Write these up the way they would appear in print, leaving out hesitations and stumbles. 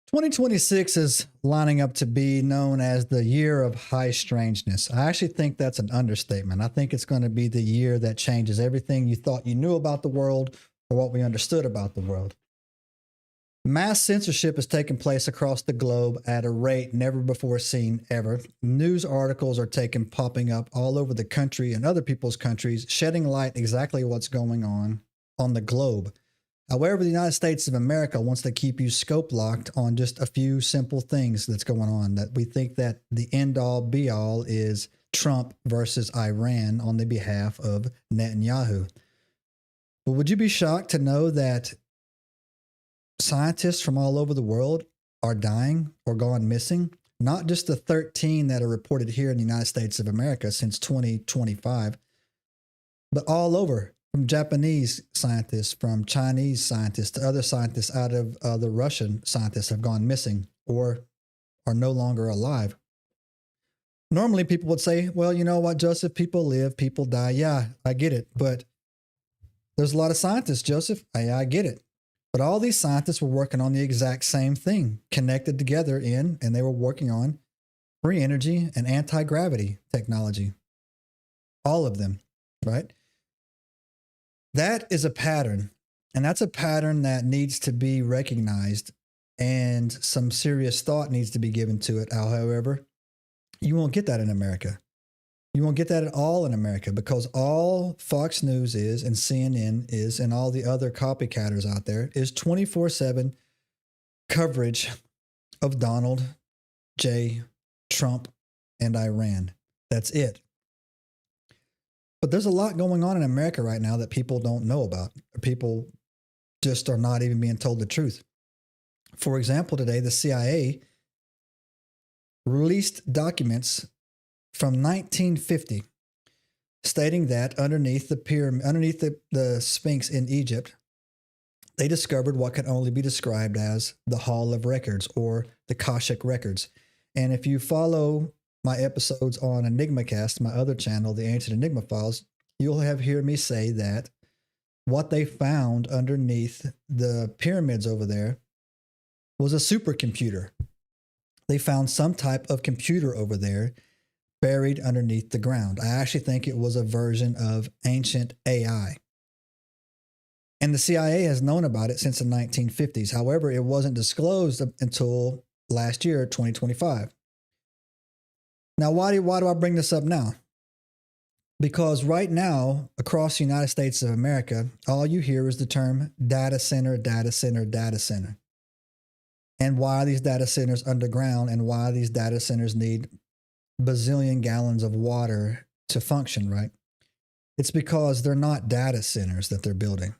2026 is lining up to be known as the year of high strangeness. I actually think that's an understatement. I think it's going to be the year that changes everything you thought you knew about the world or what we understood about the world. Mass censorship is taking place across the globe at a rate never before seen ever. News articles are popping up all over the country and other people's countries, shedding light exactly what's going on the globe. However, the United States of America wants to keep you scope locked on just a few simple things that's going on, that we think that the end all be all is Trump versus Iran on the behalf of Netanyahu. But would you be shocked to know that scientists from all over the world are dying or gone missing? Not just the 13 that are reported here in the United States of America since 2025, but all over. From Japanese scientists, from Chinese scientists, to other scientists out of the Russian scientists have gone missing or are no longer alive. Normally people would say, well, you know what, Joseph, people live, people die. Yeah, I get it. But there's a lot of scientists, Joseph. I get it. But all these scientists were working on the exact same thing, connected together and they were working on free energy and anti-gravity technology. All of them, right? That is a pattern, and that's a pattern that needs to be recognized, and some serious thought needs to be given to it. However, you won't get that in America. You won't get that at all in America, because all Fox News is, and CNN is, and all the other copycatters out there is 24/7 coverage of Donald J. Trump and Iran. That's it. But there's a lot going on in America right now that people don't know about. People just are not even being told the truth. For example, today, the CIA released documents from 1950 stating that underneath the pyramid, underneath the Sphinx in Egypt, they discovered what can only be described as the Hall of Records, or the Akashic Records. And if you follow my episodes on EnigmaCast, my other channel, the Ancient Enigma Files, you'll have heard me say that what they found underneath the pyramids over there was a supercomputer. They found some type of computer over there buried underneath the ground. I actually think it was a version of ancient AI. And the CIA has known about it since the 1950s. However, it wasn't disclosed until last year, 2025. Now, why do I bring this up now? Because right now, across the United States of America, all you hear is the term data center, data center, data center. And why are these data centers underground, and why these data centers need bazillion gallons of water to function, right? It's because they're not data centers that they're building.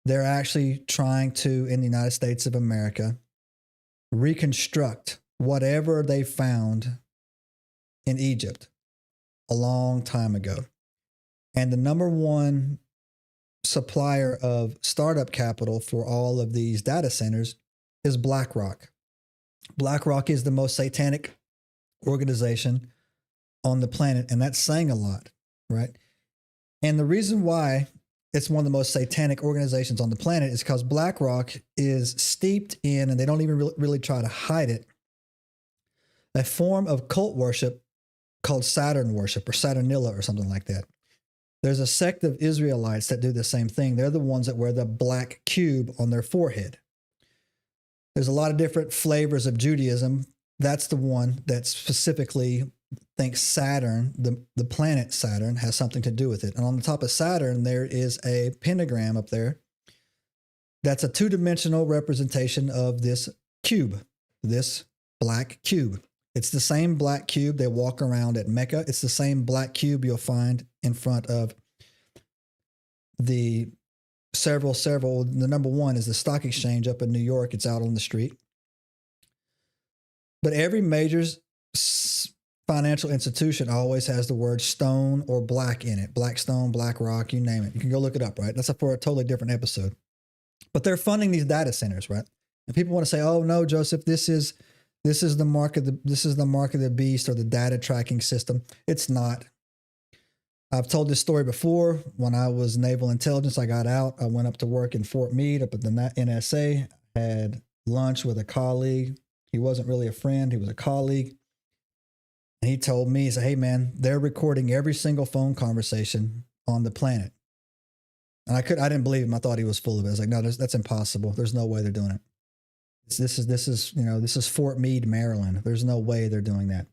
They're actually trying to, in the United States of America, reconstruct whatever they found in Egypt a long time ago. And the number one supplier of startup capital for all of these data centers is BlackRock. BlackRock is the most satanic organization on the planet, and that's saying a lot, right? And the reason why it's one of the most satanic organizations on the planet is because BlackRock is steeped in, and they don't even really try to hide it, a form of cult worship called Saturn worship, or Saturnilla, or something like that. There's a sect of Israelites that do the same thing. They're the ones that wear the black cube on their forehead. There's a lot of different flavors of Judaism. That's the one that specifically thinks Saturn, the planet Saturn, has something to do with it. And on the top of Saturn, there is a pentagram up there that's a two-dimensional representation of this cube, this black cube. It's the same black cube they walk around at Mecca. It's the same black cube you'll find in front of the the number one is the stock exchange up in New York. It's out on the street. But every major financial institution always has the word stone or black in it. Black stone, black rock, you name it. You can go look it up, right? That's for a totally different episode. But they're funding these data centers, right? And people want to say, "Oh no, Joseph, this is the mark of the beast, or the data tracking system." It's not. I've told this story before. When I was naval intelligence, I got out. I went up to work in Fort Meade up at the NSA. Had lunch with a colleague. He wasn't really a friend. He was a colleague. And he told me, he said, hey man, they're recording every single phone conversation on the planet. And I didn't believe him. I thought he was full of it. I was like, no, that's impossible. There's no way they're doing it. This is Fort Meade, Maryland. There's no way they're doing that.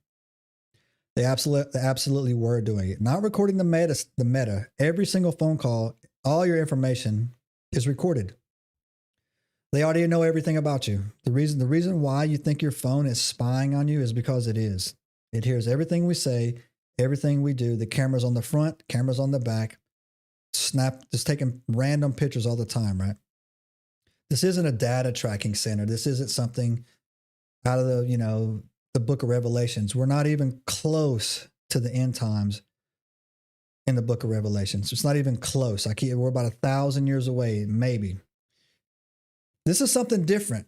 They absolutely were doing it. Not recording the meta. Every single phone call, all your information is recorded. They already know everything about you. The reason why you think your phone is spying on you is because it is. It hears everything we say, everything we do. The cameras on the front, cameras on the back, just taking random pictures all the time, right? This isn't a data tracking center. This isn't something out of the book of Revelations. We're not even close to the end times in the book of Revelations. It's not even close. We're about 1,000 years away, maybe. This is something different.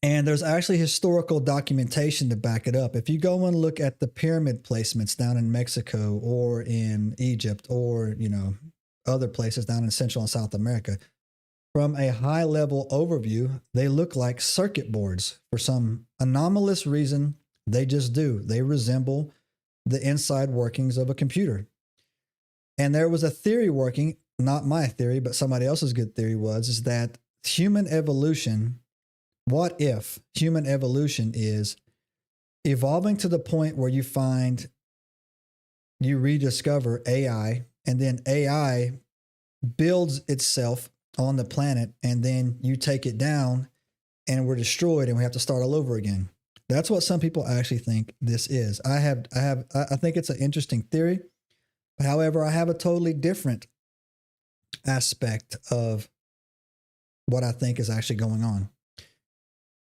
And there's actually historical documentation to back it up. If you go and look at the pyramid placements down in Mexico or in Egypt or, other places down in Central and South America, from a high level overview, they look like circuit boards. For some anomalous reason, they just do. They resemble the inside workings of a computer. And there was a theory working, not my theory, but somebody else's good theory is that human evolution, what if human evolution is evolving to the point where you rediscover AI, and then AI builds itself on the planet, and then you take it down and we're destroyed and we have to start all over again. That's what some people actually think this is. I think it's an interesting theory. However, I have a totally different aspect of what I think is actually going on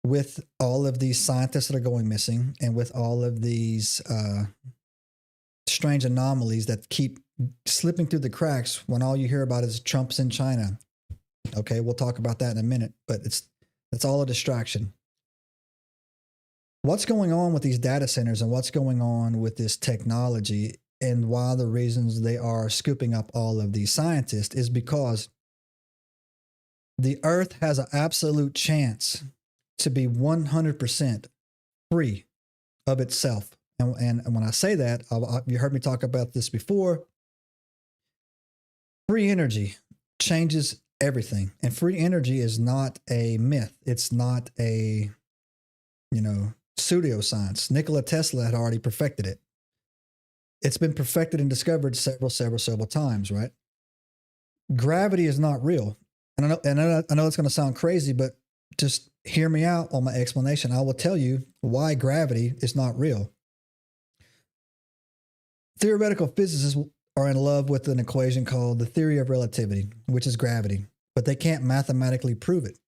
with all of these scientists that are going missing and with all of these strange anomalies that keep slipping through the cracks when all you hear about is Trump's in China. Okay, we'll talk about that in a minute, but it's all a distraction. What's going on with these data centers and what's going on with this technology, and why the reasons they are scooping up all of these scientists is because the earth has an absolute chance to be 100% free of itself. And when I say that, you heard me talk about this before. Free energy changes everything. And free energy is not a myth. It's not a, pseudoscience. Nikola Tesla had already perfected it. It's been perfected and discovered several times, right? Gravity is not real. And I know it's going to sound crazy, but just hear me out on my explanation. I will tell you why gravity is not real. Theoretical physicists are in love with an equation called the theory of relativity, which is gravity, but they can't mathematically prove it.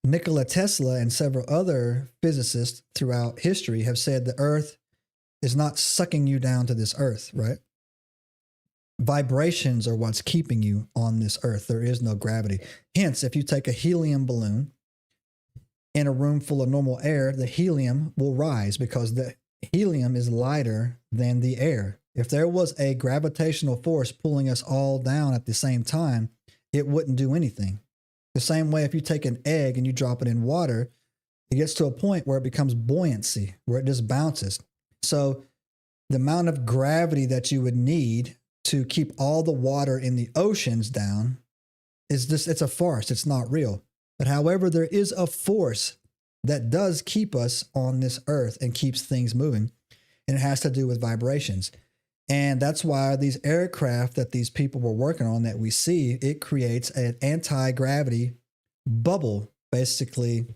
Nikola Tesla and several other physicists throughout history have said the earth is not sucking you down to this earth, right? Vibrations are what's keeping you on this earth. There is no gravity. Hence, if you take a helium balloon in a room full of normal air, the helium will rise because the helium is lighter than the air. If there was a gravitational force pulling us all down at the same time, it wouldn't do anything. The same way, if you take an egg and you drop it in water, it gets to a point where it becomes buoyancy, where it just bounces. So the amount of gravity that you would need to keep all the water in the oceans down it's a farce. It's not real. But however, there is a force that does keep us on this earth and keeps things moving. And it has to do with vibrations. And that's why these aircraft that these people were working on that we see, it creates an anti-gravity bubble, basically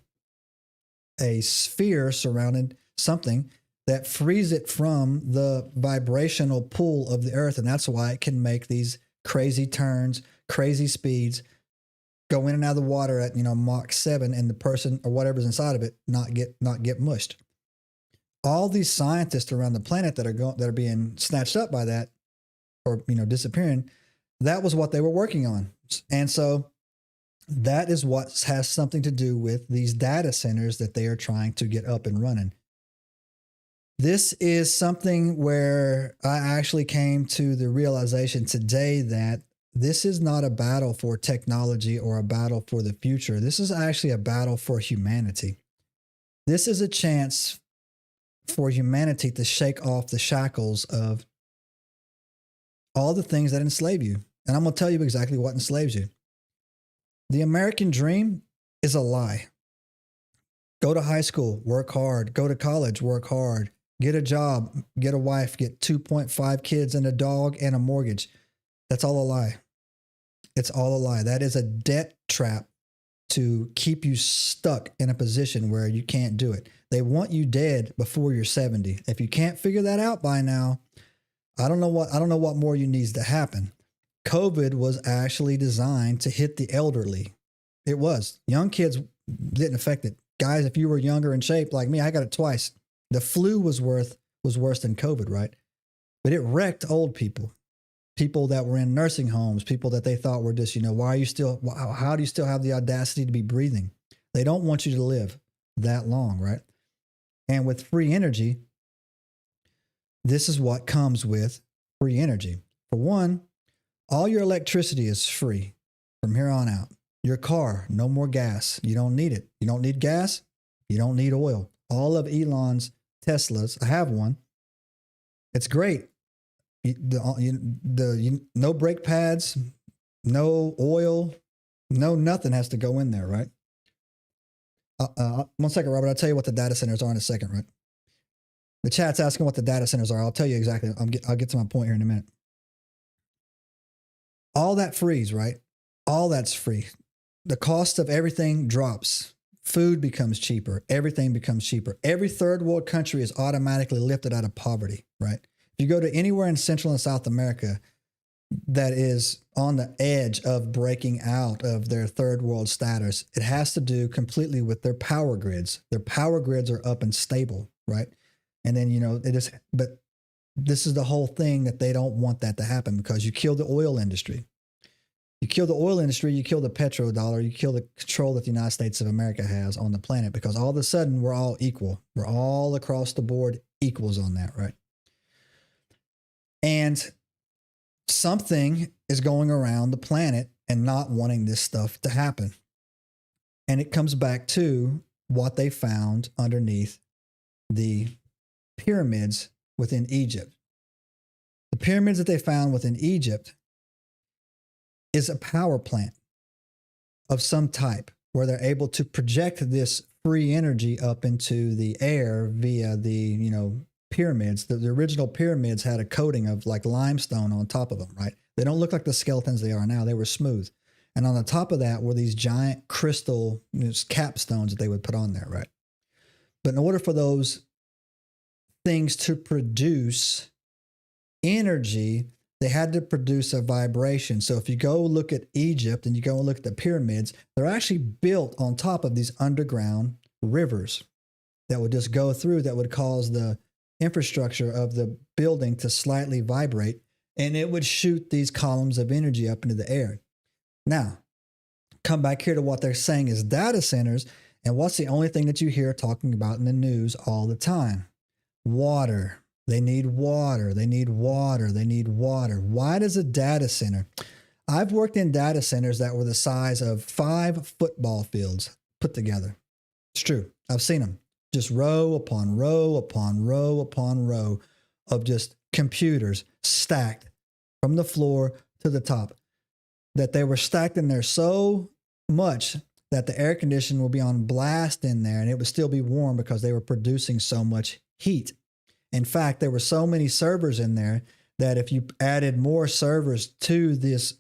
a sphere surrounding something that frees it from the vibrational pull of the earth. And that's why it can make these crazy turns, crazy speeds, go in and out of the water at, Mach 7, and the person or whatever's inside of it not get mushed. All these scientists around the planet that are being snatched up by that, or disappearing, that was what they were working on. And so that is what has something to do with these data centers that they are trying to get up and running. This is something where I actually came to the realization today that this is not a battle for technology or a battle for the future. This is actually a battle for humanity. This is a chance for humanity to shake off the shackles of all the things that enslave you. And I'm going to tell you exactly what enslaves you. The American dream is a lie. Go to high school, work hard. Go to college, work hard. Get a job, get a wife, get 2.5 kids and a dog and a mortgage. That's all a lie. It's all a lie. That is a debt trap to keep you stuck in a position where you can't do it. They want you dead before you're 70. If you can't figure that out by now, I don't know what more you needs to happen. COVID was actually designed to hit the elderly. It was. Young kids didn't affect it. Guys, if you were younger in shape like me, I got it twice. The flu was worse than COVID, right? But it wrecked old people. People that were in nursing homes, people that they thought were just, how do you still have the audacity to be breathing? They don't want you to live that long, right? And with free energy, this is what comes with free energy. For one, all your electricity is free from here on out. Your car, no more gas. You don't need it. You don't need gas. You don't need oil. All of Elon's Teslas, I have one. It's great. No brake pads, no oil, no nothing has to go in there, right? 1 second, Robert. I'll tell you what the data centers are in a second, right? The chat's asking what the data centers are. I'll tell you exactly. I'll get to my point here in a minute. All that frees, right? All that's free. The cost of everything drops. Food becomes cheaper. Everything becomes cheaper. Every third world country is automatically lifted out of poverty, right? If you go to anywhere in Central and South America that is on the edge of breaking out of their third world status, it has to do completely with their power grids. Their power grids are up and stable, right? And then, but this is the whole thing that they don't want that to happen because you kill the oil industry. You kill the oil industry, you kill the petrodollar, you kill the control that the United States of America has on the planet because all of a sudden we're all equal. We're all across the board equals on that, right? And something is going around the planet and not wanting this stuff to happen. And it comes back to what they found underneath the pyramids within Egypt. The pyramids that they found within Egypt is a power plant of some type where they're able to project this free energy up into the air via the, pyramids. The original pyramids had a coating of like limestone on top of them, right? They don't look like the skeletons they are now. They were smooth. And on the top of that were these giant crystal capstones that they would put on there, right? But in order for those things to produce energy, they had to produce a vibration. So if you go look at Egypt and you go and look at the pyramids, they're actually built on top of these underground rivers that would just go through, that would cause the infrastructure of the building to slightly vibrate, and it would shoot these columns of energy up into the air. Now, come back here to what they're saying is data centers, and what's the only thing that you hear talking about in the news all the time? Water. They need water. They need water. They need water. Why does a data center? I've worked in data centers that were the size of 5 football fields put together. It's true. I've seen them. Just row upon row upon row upon row of just computers stacked from the floor to the top. That they were stacked in there so much that the air conditioning will be on blast in there and it would still be warm because they were producing so much heat. In fact, there were so many servers in there that if you added more servers to this,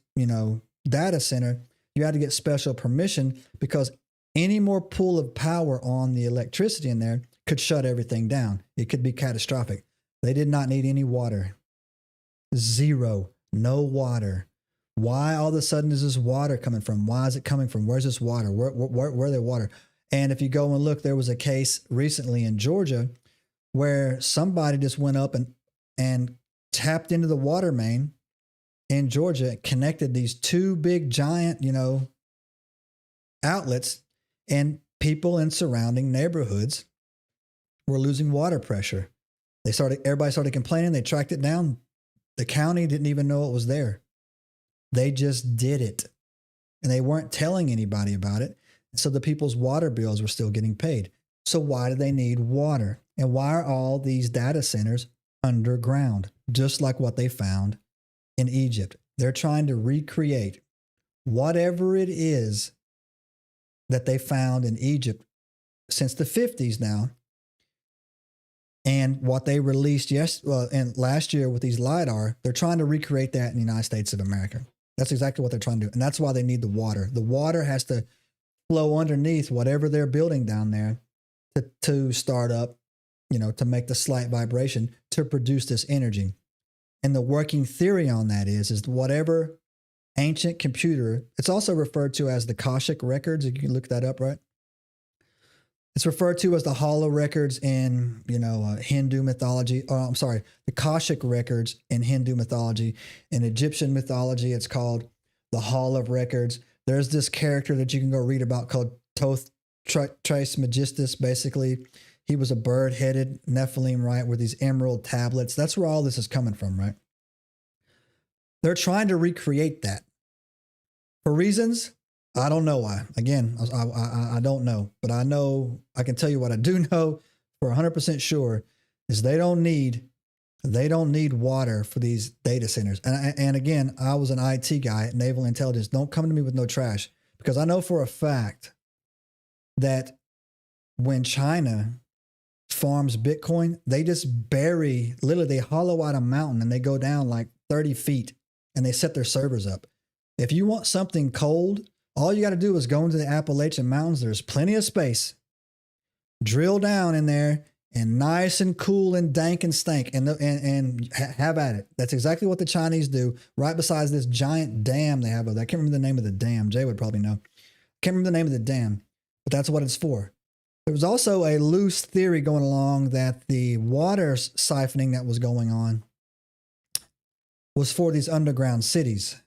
data center, you had to get special permission because any more pool of power on the electricity in there could shut everything down. It could be catastrophic. They did not need any water. Zero. No water. Why all of a sudden is this water coming from? Why is it coming from? Where's this water? Where are the water? And if you go and look, there was a case recently in Georgia where somebody just went up and tapped into the water main in Georgia, connected these 2 big giant, outlets, and people in surrounding neighborhoods were losing water pressure. Everybody started complaining. They tracked it down. The county didn't even know it was there. They just did it. And they weren't telling anybody about it. So the people's water bills were still getting paid. So why do they need water? And why are all these data centers underground? Just like what they found in Egypt. They're trying to recreate whatever it is that they found in Egypt since the 50s now. And what they released last year with these LiDAR, they're trying to recreate that in the United States of America. That's exactly what they're trying to do. And that's why they need the water. The water has to flow underneath whatever they're building down there to start up, to make the slight vibration to produce this energy. And the working theory on that is whatever ancient computer, it's also referred to as the Akashic records. You can look that up, right? It's referred to as the hollow records in, Hindu mythology. The Akashic records in Hindu mythology. In Egyptian mythology, it's called the Hall of Records. There's this character that you can go read about called Thoth Trismegistus, basically. He was a bird-headed Nephilim, right, with these emerald tablets. That's where all this is coming from, right? They're trying to recreate that. For reasons, I don't know why. Again, I don't know. But I can tell you what I do know for 100% sure is they don't need water for these data centers. And again, I was an IT guy at Naval Intelligence. Don't come to me with no trash, because I know for a fact that when China farms Bitcoin, they just literally they hollow out a mountain and they go down like 30 feet and they set their servers up. If you want something cold, all you got to do is go into the Appalachian Mountains. There's plenty of space. Drill down in there and nice and cool and dank and stank and have at it. That's exactly what the Chinese do right besides this giant dam they have. I can't remember the name of the dam. Jay would probably know. Can't remember the name of the dam, but that's what it's for. There was also a loose theory going along that the water siphoning that was going on was for these underground cities.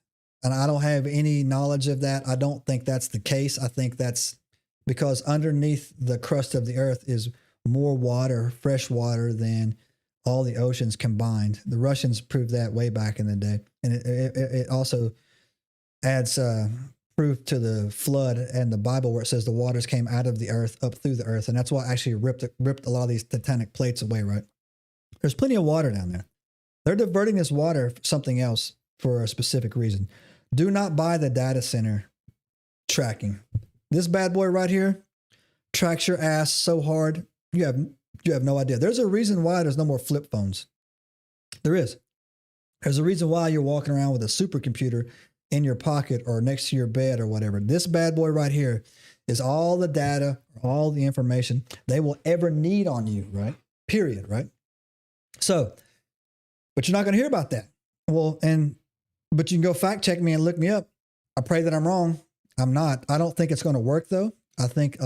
And I don't have any knowledge of that. I don't think that's the case. I think that's because underneath the crust of the earth is more water, fresh water, than all the oceans combined. The Russians proved that way back in the day. And it also adds proof to the flood and the Bible where it says the waters came out of the earth up through the earth. And that's what actually ripped a lot of these tectonic plates away, right? There's plenty of water down there. They're diverting this water for something else for a specific reason. Do not buy the data center tracking. This bad boy right here tracks your ass so hard, you have no idea. There's a reason why there's no more flip phones. There is. There's a reason why you're walking around with a supercomputer in your pocket or next to your bed or whatever. This bad boy right here is all the data, all the information they will ever need on you, right? Period, right? So, but you're not going to hear about that. But you can go fact check me and look me up. I pray that I'm wrong. I'm not. I don't think it's going to work though. I think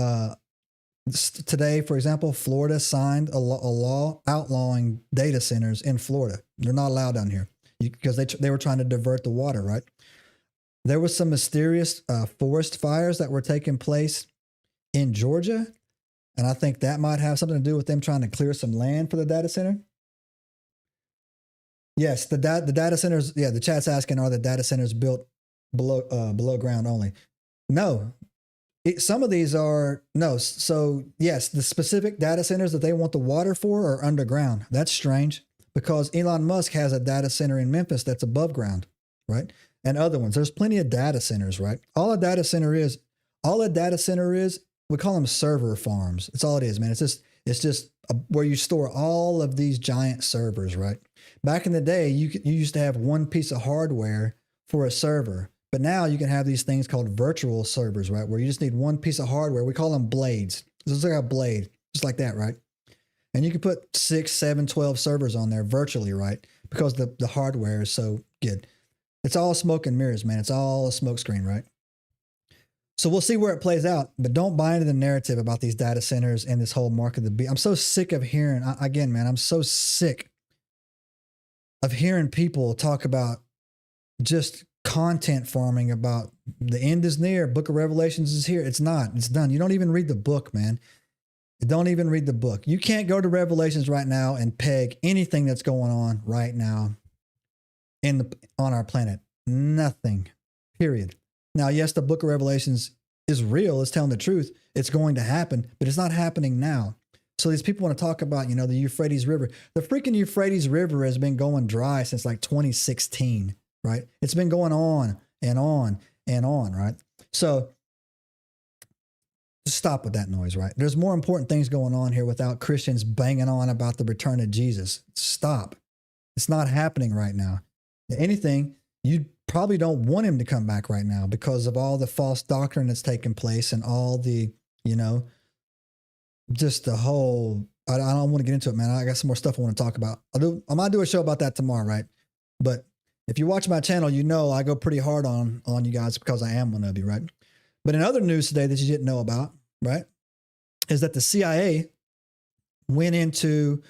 today, for example, Florida signed a law outlawing data centers in Florida. They're not allowed down here because they were trying to divert the water, right? There was some mysterious forest fires that were taking place in Georgia. And I think that might have something to do with them trying to clear some land for the data center. Yes, the data centers, yeah, the chat's asking, are the data centers built below ground only? No. Some of these are, no. So yes, the specific data centers that they want the water for are underground. That's strange because Elon Musk has a data center in Memphis that's above ground, right? And other ones. There's plenty of data centers, right? All a data center is, we call them server farms. It's all it is, man. It's just where you store all of these giant servers, right? Back in the day, you used to have one piece of hardware for a server, but now you can have these things called virtual servers, right? Where you just need one piece of hardware. We call them blades. This is like a blade, just like that, right? And you can put 6, 7, 12 servers on there virtually, right? Because the hardware is so good. It's all smoke and mirrors, man. It's all a smoke screen, right? So we'll see where it plays out, but don't buy into the narrative about these data centers and this whole mark of the beast. I'm so sick of hearing, again, man, I'm so sick of hearing people talk about just content farming about the end is near, Book of Revelations is here. It's not. It's done. You don't even read the book, man. You don't even read the book. You can't go to Revelations right now and peg anything that's going on right now on our planet. Nothing. Period. Now, yes, the book of Revelations is real. It's telling the truth. It's going to happen, but it's not happening now. So these people want to talk about, the Euphrates River. The freaking Euphrates River has been going dry since like 2016, right? It's been going on and on and on, right? So just stop with that noise, right? There's more important things going on here without Christians banging on about the return of Jesus. Stop. It's not happening right now. If anything, you probably don't want him to come back right now because of all the false doctrine that's taking place and all the, just the whole, I don't want to get into it, man. I got some more stuff I want to talk about. I might do a show about that tomorrow, right? But if you watch my channel, I go pretty hard on you guys because I am one of you, right? But in other news today that you didn't know about, right, is that the CIA went into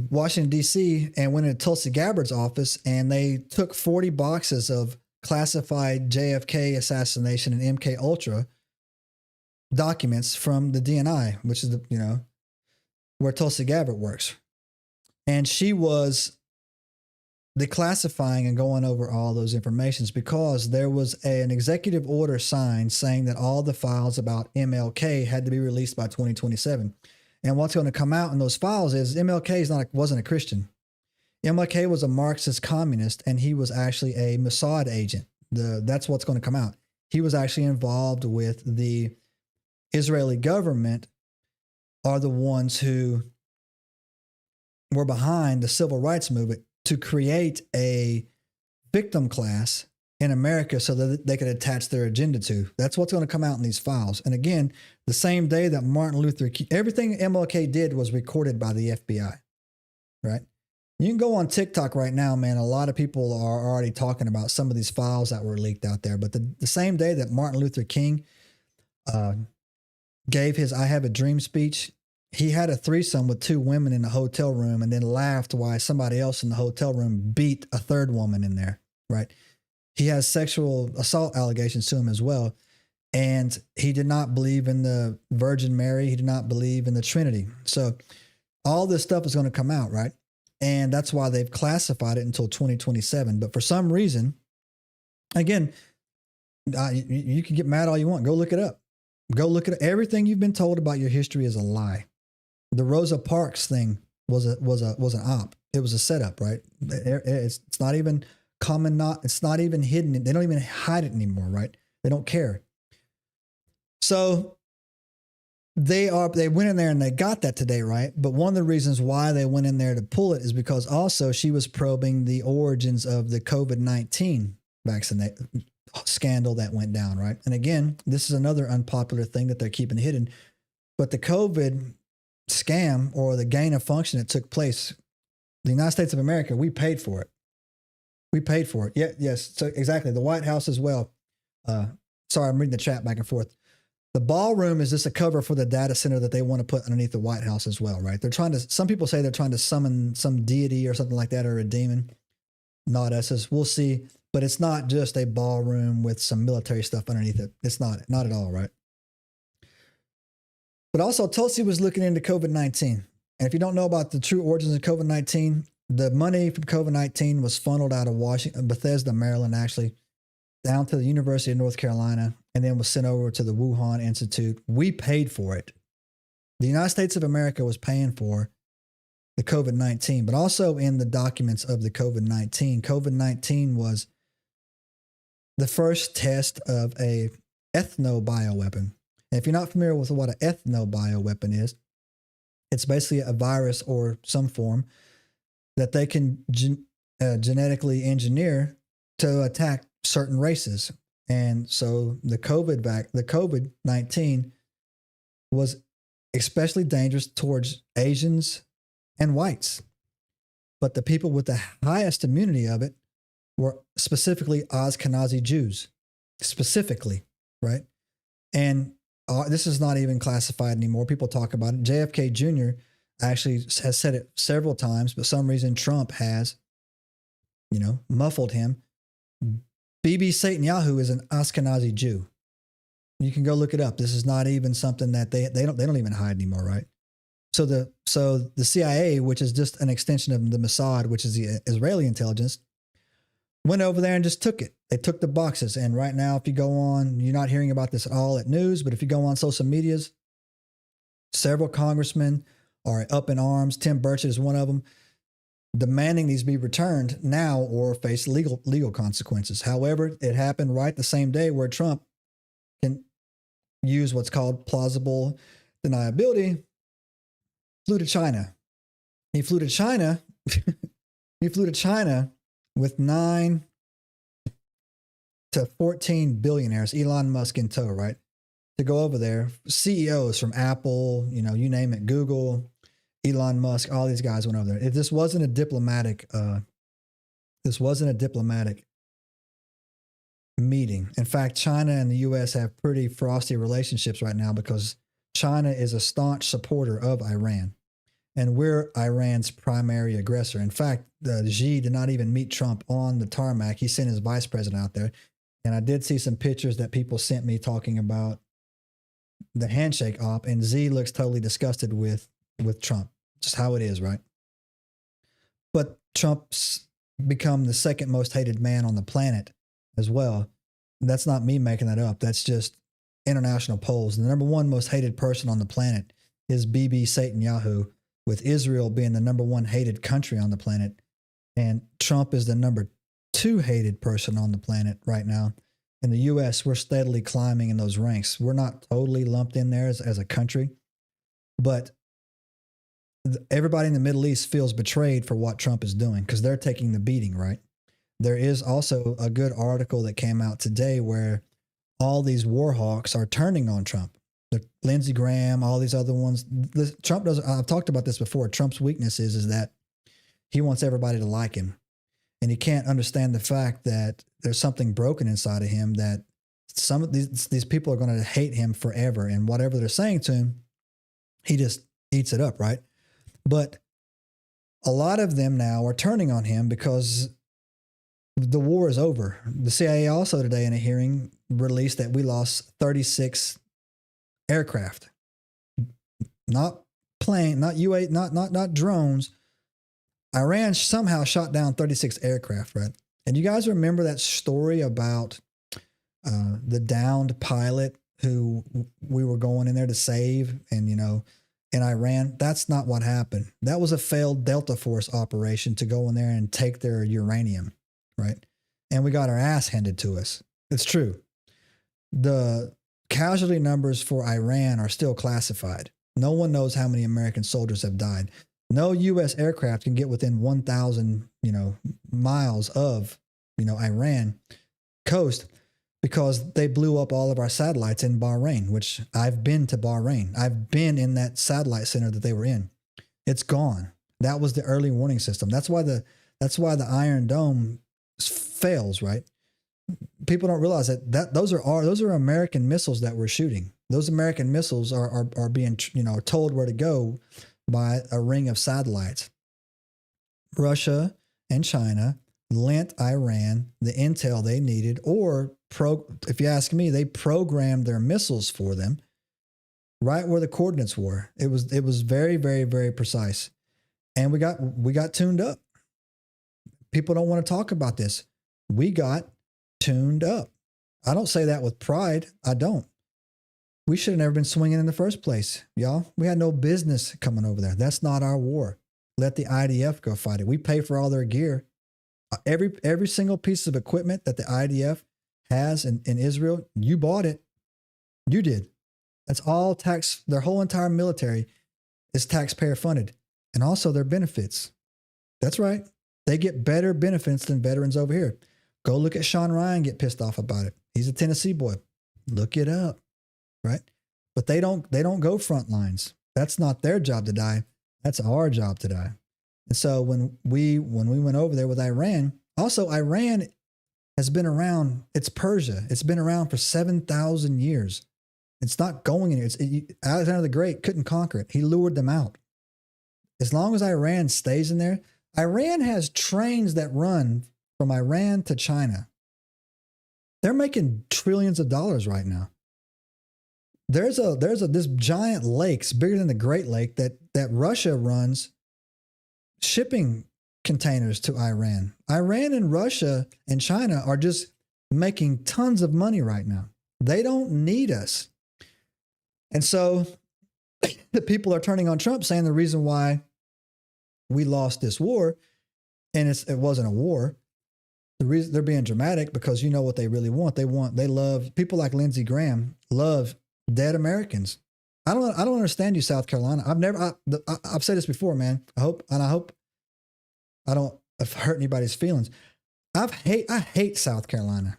Washington, D.C. and went into Tulsi Gabbard's office, and they took 40 boxes of classified JFK assassination and MKUltra documents from the DNI, which is where Tulsi Gabbard works. And she was declassifying and going over all those informations because there was an executive order signed saying that all the files about MLK had to be released by 2027. And what's going to come out in those files is MLK wasn't a Christian. MLK was a Marxist communist, and he was actually a Mossad agent. That's what's going to come out. He was actually involved with the Israeli government, are the ones who were behind the civil rights movement to create a victim class in America so that they could attach their agenda to. That's what's going to come out in these files. And again, the same day that Martin Luther King, everything MLK did was recorded by the FBI, right? You can go on TikTok right now, man. A lot of people are already talking about some of these files that were leaked out there. But the same day that Martin Luther King gave his I Have a Dream speech, he had a threesome with 2 women in the hotel room and then laughed while somebody else in the hotel room beat a 3rd woman in there, right? He has sexual assault allegations to him as well. And he did not believe in the Virgin Mary. He did not believe in the Trinity. So all this stuff is going to come out, right? And that's why they've classified it until 2027. But for some reason, again, you can get mad all you want. Go look it up. Go look at it. Everything you've been told about your history is a lie. The Rosa Parks thing was an op. It was a setup, right? It's not even common. It's not even hidden. They don't even hide it anymore, right? They don't care. So they went in there and they got that today, right? But one of the reasons why they went in there to pull it is because also she was probing the origins of the COVID-19 vaccine scandal that went down, right? And again, this is another unpopular thing that they're keeping hidden. But the COVID scam or the gain of function that took place, the United States of America, we paid for it. We paid for it. Yeah, yes. So exactly. The White House as well. Sorry, I'm reading the chat back and forth. The ballroom is just a cover for the data center that they want to put underneath the White House as well, right? Some people say they're trying to summon some deity or something like that, or a demon. Not us. We'll see. But it's not just a ballroom with some military stuff underneath it. It's not at all, right? But also, Tulsi was looking into COVID-19. And if you don't know about the true origins of COVID-19, the money from COVID-19 was funneled out of Bethesda, Maryland, actually, down to the University of North Carolina, and then was sent over to the Wuhan Institute. We paid for it. The United States of America was paying for the COVID-19, but also in the documents of the COVID-19. COVID-19 was the first test of a ethno-bioweapon. And if you're not familiar with what an ethno-bioweapon is, it's basically a virus or some form that they can genetically engineer to attack certain races. And so the COVID-19 was especially dangerous towards Asians and whites. But the people with the highest immunity of it were specifically Ashkenazi Jews, specifically, right? And this is not even classified anymore. People talk about it. JFK Jr. actually has said it several times, but for some reason Trump has, muffled him. Bibi Netanyahu is an Ashkenazi Jew. You can go look it up. This is not even something that they don't even hide anymore, right? So the CIA, which is just an extension of the Mossad, which is the Israeli intelligence, went over there and just took it. They took the boxes. And right now, if you go on, you're not hearing about this at all at news, but if you go on social medias, several congressmen are up in arms. Tim Burchett is one of them, demanding these be returned now or face legal consequences. However, it happened right the same day where Trump can use what's called plausible deniability. Flew to China. He flew to China. He flew to China with 9 to 14 billionaires, Elon Musk in tow, right? To go over there. CEOs from Apple, you name it, Google, Elon Musk, all these guys went over there. If this wasn't a diplomatic meeting. In fact, China and the U.S. have pretty frosty relationships right now because China is a staunch supporter of Iran. And we're Iran's primary aggressor. In fact, Xi did not even meet Trump on the tarmac. He sent his vice president out there. And I did see some pictures that people sent me talking about the handshake op. And Xi looks totally disgusted with Trump. Just how it is, right? But Trump's become the second most hated man on the planet as well. And that's not me making that up. That's just international polls. The number one most hated person on the planet is Bibi Netanyahu, with Israel being the number one hated country on the planet. And Trump is the number 2 hated person on the planet right now. In the U.S., we're steadily climbing in those ranks. We're not totally lumped in there as a country, but everybody in the Middle East feels betrayed for what Trump is doing because they're taking the beating, right? There is also a good article that came out today where all these war hawks are turning on Trump. Lindsey Graham, all these other ones. Trump doesn't. I've talked about this before. Trump's weakness is that he wants everybody to like him, and he can't understand the fact that there's something broken inside of him that some of these people are going to hate him forever, and whatever they're saying to him, he just eats it up, right? But a lot of them now are turning on him because the war is over. The CIA also today in a hearing released that we lost 36 aircraft, not plane, not UA, not drones. Iran somehow shot down 36 aircraft, right? And you guys remember that story about the downed pilot who we were going in there to save, and in Iran? That's not what happened. That was a failed Delta Force operation to go in there and take their uranium, right? And we got our ass handed to us. It's true. The casualty numbers for Iran are still classified. No one knows how many American soldiers have died. No U.S. aircraft can get within 1,000, miles of, Iran coast because they blew up all of our satellites in Bahrain, which I've been to Bahrain. I've been in that satellite center that they were in. It's gone. That was the early warning system. That's why the Iron Dome fails, right? People don't realize that those are American missiles that we're shooting. Those American missiles are being told where to go by a ring of satellites. Russia and China lent Iran the intel they needed, or if you ask me, they programmed their missiles for them right where the coordinates were. It was very, very, very precise, and we got tuned up. People don't want to talk about this. We got tuned up. I don't say that with pride. I don't. We should have never been swinging in the first place, y'all. We had no business coming over there. That's not our war. Let the IDF go fight it. We pay for all their gear. Every single piece of equipment that the IDF has in Israel, you bought it. You did. That's all tax. Their whole entire military is taxpayer funded, and also their benefits. That's right. They get better benefits than veterans over here. Go look at Sean Ryan get pissed off about it. He's a Tennessee boy. Look it up, right? But they don't go front lines. That's not their job to die. That's our job to die. And so when we went over there with Iran, also Iran has been around. It's Persia. It's been around for 7,000 years. It's not going anywhere. Alexander the Great couldn't conquer it. He lured them out. As long as Iran stays in there, Iran has trains that run from Iran to China. They're making trillions of dollars right now. There's this giant lakes bigger than the Great Lake that Russia runs shipping containers to Iran. Iran and Russia and China are just making tons of money right now. They don't need us. And so the people are turning on Trump, saying the reason why we lost this war, and it wasn't a war. The reason they're being dramatic, because you know what they really want. They love people like Lindsey Graham love dead Americans. I don't understand you, South Carolina. I've said this before, man. I hope I don't hurt anybody's feelings. I hate South Carolina.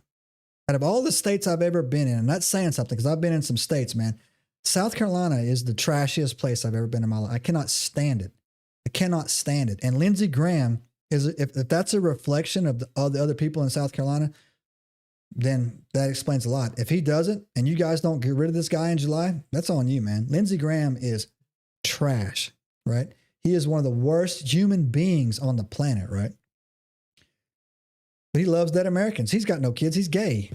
Out of all the states I've ever been in, I'm not saying something because I've been in some states, man. South Carolina is the trashiest place I've ever been in my life. I cannot stand it. I cannot stand it. And Lindsey Graham is, if that's a reflection of the other people in South Carolina, then that explains a lot. If he doesn't, and you guys don't get rid of this guy in July, that's on you, man. Lindsey Graham is trash, right? He is one of the worst human beings on the planet, right? But he loves dead Americans. He's got no kids. He's gay.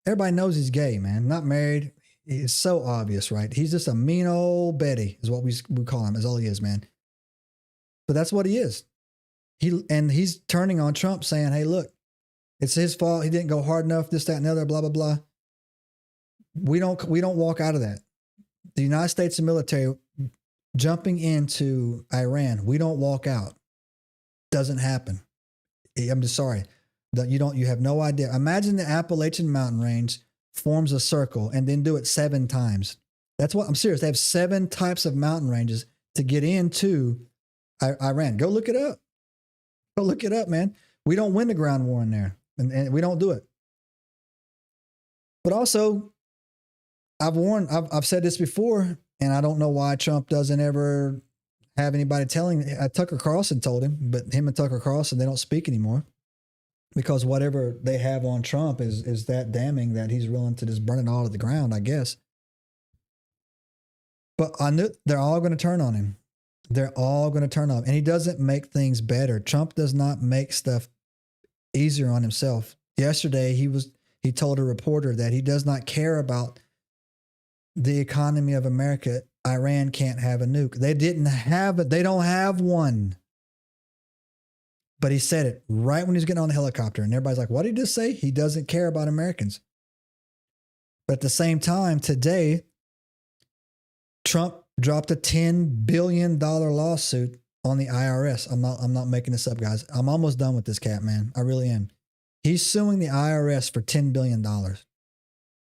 Everybody knows he's gay, man. Not married. It's so obvious, right? He's just a mean old Betty is what we call him, is all he is, man. But that's what he is. He's turning on Trump saying, hey, look, it's his fault. He didn't go hard enough, this, that, and the other, blah, blah, blah. We don't walk out of that. The United States military jumping into Iran, we don't walk out. Doesn't happen. I'm just sorry. You have no idea. Imagine the Appalachian mountain range forms a circle and then do it 7 times. That's what I'm serious. They have 7 types of mountain ranges to get into Iran. Go look it up. Go look it up, man. We don't win the ground war in there, and we don't do it. But also, I've said this before, and I don't know why Trump doesn't ever have anybody telling. Tucker Carlson told him, but him and Tucker Carlson, they don't speak anymore because whatever they have on Trump is that damning that he's willing to just burn it all to the ground, I guess. But I knew they're all going to turn on him. They're all going to turn on him. And he doesn't make things better. Trump does not make stuff easier on himself. Yesterday, he told a reporter that he does not care about the economy of America. Iran can't have a nuke. They didn't have it. They don't have one. But he said it right when he was getting on the helicopter. And everybody's like, what did he just say? He doesn't care about Americans. But at the same time, today, Trump dropped a $10 billion lawsuit on the IRS. I'm not making this up, guys. I'm almost done with this cat, man. I really am. He's suing the IRS for $10 billion.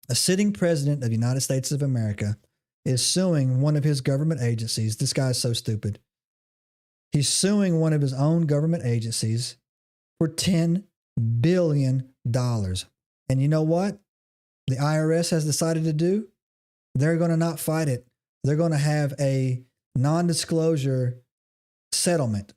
A sitting president of the United States of America is suing one of his government agencies. This guy's so stupid. He's suing one of his own government agencies for $10 billion. And you know what the IRS has decided to do? They're going to not fight it. They're going to have a non-disclosure settlement.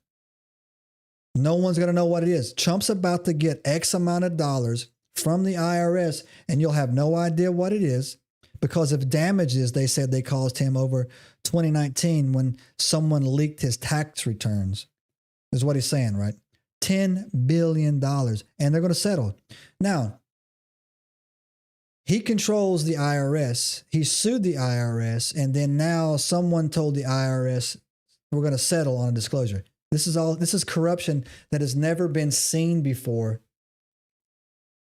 No one's going to know what it is. Trump's about to get X amount of dollars from the IRS, and you'll have no idea what it is because of damages they said they caused him over 2019 when someone leaked his tax returns, is what he's saying, right? $10 billion, and they're going to settle. Now, he controls the IRS. He sued the IRS, and then now someone told the IRS, we're going to settle on a disclosure. This is corruption that has never been seen before.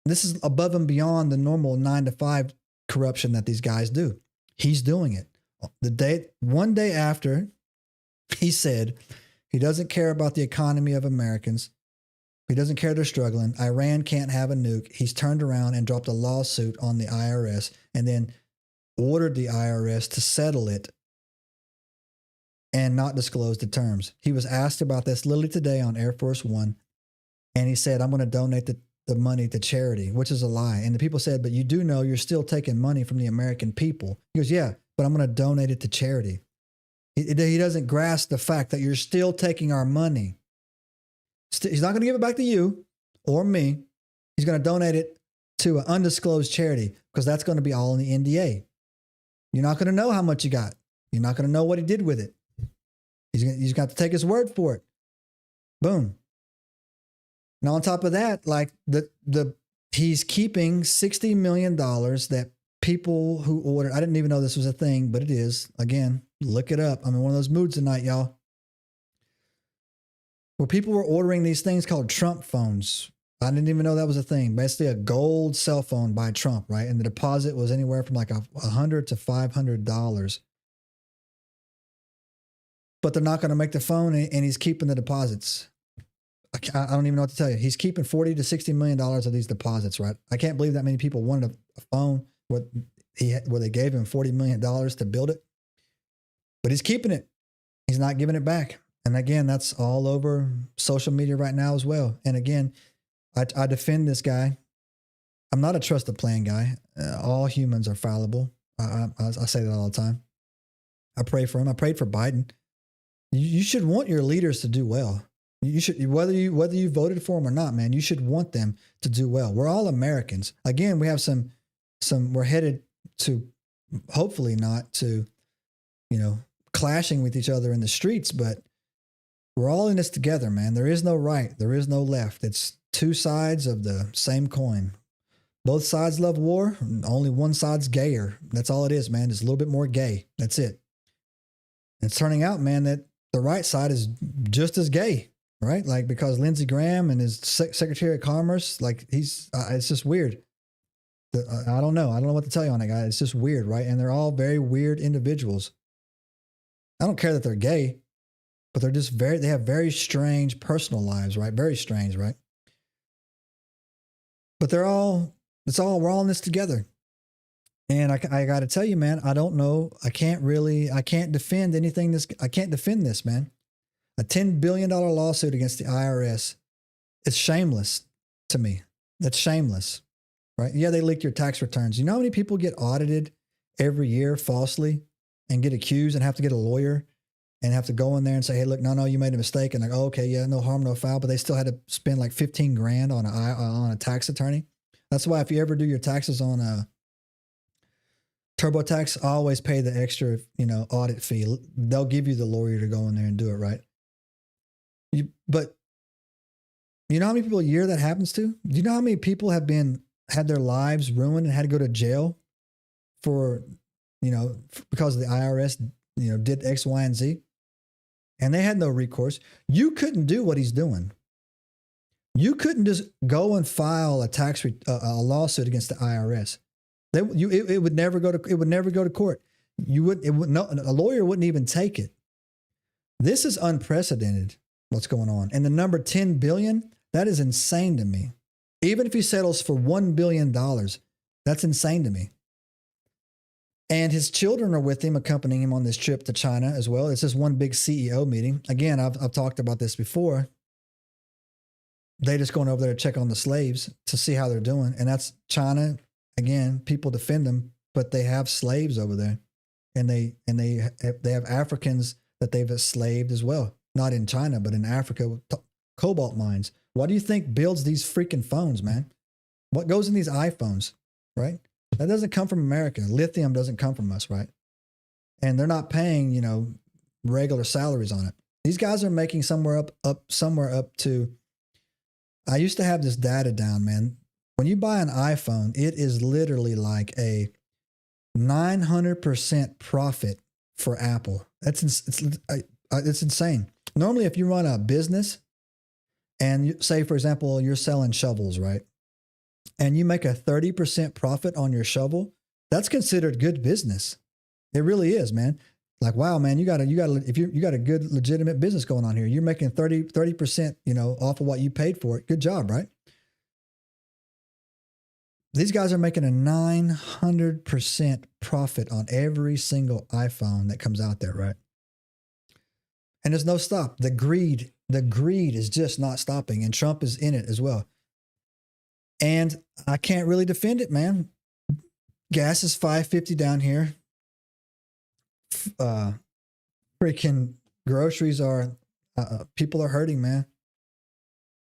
This is above and beyond the normal 9-to-5 corruption that these guys do. He's doing it. One day after he said he doesn't care about the economy of Americans, he doesn't care they're struggling, Iran can't have a nuke, he's turned around and dropped a lawsuit on the IRS and then ordered the IRS to settle it and not disclose the terms. He was asked about this literally today on Air Force One, and he said, I'm going to donate the money to charity, which is a lie. And the people said, but you do know you're still taking money from the American people. He goes, yeah, but I'm going to donate it to charity. He doesn't grasp the fact that you're still taking our money. He's not going to give it back to you or me. He's going to donate it to an undisclosed charity because that's going to be all in the NDA. You're not going to know how much you got. You're not going to know what he did with it. He's got to take his word for it. Boom. Now, on top of that, like he's keeping $60 million that people who ordered, I didn't even know this was a thing, but it is. Again, look it up. I'm in one of those moods tonight, y'all. where people were ordering these things called Trump phones. I didn't even know that was a thing. Basically a gold cell phone by Trump, right? And the deposit was anywhere from like $100 to $500. But they're not going to make the phone, and he's keeping the deposits. I don't even know what to tell you. He's keeping $40 to $60 million of these deposits, right? I can't believe that many people wanted a phone where they gave him $40 million to build it. But he's keeping it. He's not giving it back. And again, that's all over social media right now as well. And again, I defend this guy. I'm not a trusted plan guy. All humans are fallible. I say that all the time. I pray for him. I prayed for Biden. You should want your leaders to do well. You should, whether you voted for them or not, man, you should want them to do well. We're all Americans. Again, we have we're headed to, hopefully not to, clashing with each other in the streets, but we're all in this together, man. There is no right. There is no left. It's two sides of the same coin. Both sides love war. Only one side's gayer. That's all it is, man. It's a little bit more gay. That's it. It's turning out, man, that the right side is just as gay, right? Like, because Lindsey Graham and his Secretary of Commerce, like it's just weird. I don't know. I don't know what to tell you on that guy. It's just weird, right? And they're all very weird individuals. I don't care that they're gay, but they're just they have very strange personal lives, right? Very strange, right? But we're all in this together. And I got to tell you, man, I don't know. I can't defend anything. I can't defend this, man. A $10 billion lawsuit against the IRS. It's shameless to me. That's shameless, right? Yeah, they leaked your tax returns. You know how many people get audited every year falsely and get accused and have to get a lawyer and have to go in there and say, hey, look, no, you made a mistake. And like, oh, okay, yeah, no harm, no foul. But they still had to spend like 15 grand on a tax attorney. That's why if you ever do your taxes on a TurboTax, always pay the extra, audit fee. They'll give you the lawyer to go in there and do it, right? But you know how many people a year that happens to? Do you know how many people had their lives ruined and had to go to jail for, because the IRS, did X, Y, and Z, and they had no recourse. You couldn't do what he's doing. You couldn't just go and file a lawsuit against the IRS. It would never go to court. A lawyer wouldn't even take it. This is unprecedented, what's going on. And the number 10 billion, that is insane to me. Even if he settles for $1 billion, that's insane to me. And his children are with him, accompanying him on this trip to China as well. It's just one big CEO meeting. Again, I've talked about this before. They just going over there to check on the slaves to see how they're doing. And that's China. Again, people defend them, but they have slaves over there. And they have Africans that they've enslaved as well. Not in China, but in Africa with cobalt mines. What do you think builds these freaking phones, man? What goes in these iPhones, right? That doesn't come from America. Lithium doesn't come from us, right? And they're not paying, regular salaries on it. These guys are making somewhere up to, I used to have this data down, man. When you buy an iPhone, it is literally like a 900% profit for Apple. It's insane. Normally, if you run a business and say, for example, you're selling shovels, right? And you make a 30% profit on your shovel, that's considered good business. It really is, man. Like, wow, man, you got a good legitimate business going on here. You're making 30%, off of what you paid for it. Good job, right? These guys are making a 900% profit on every single iPhone that comes out there, right? And there's no stop. The greed is just not stopping, and Trump is in it as well. And I can't really defend it, man. Gas is $5.50 down here. Freaking groceries are, people are hurting, man.